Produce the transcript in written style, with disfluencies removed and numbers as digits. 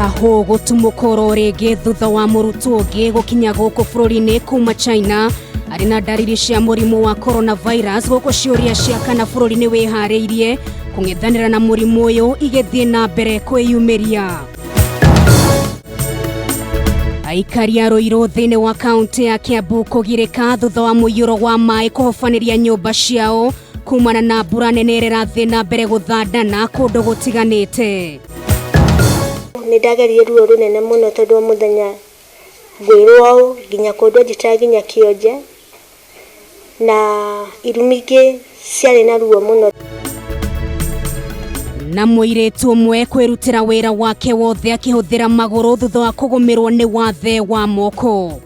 Haho gutumuko rege thutha wa murutwo ungi gukinya guku bururi-ini kuma China ari na ndariri cia murimu wa coronavirus guku ciuria cia kana bururi-ini wihariirie kung'ethanira na murimu uyu igithie na mbere kwiyumiria. Aikari a Ruiru thiini wa kaunti ya Kiambu kugirika thutha wa muiyuro wa mai kuhofaniria nyumba ciao kumana na mbura nene irathie na mbere guthandana kundu gutiganite. Nidagerie ruo runene muno tondu wa muthenya ngwirwo nginya kundu nditaginya kionje na irumige ciari na ruo muno. Na muiretu umwe kwirutira wira wake wothe akihuthira maguru thutha wa kugumirwo ni wathe wa moko.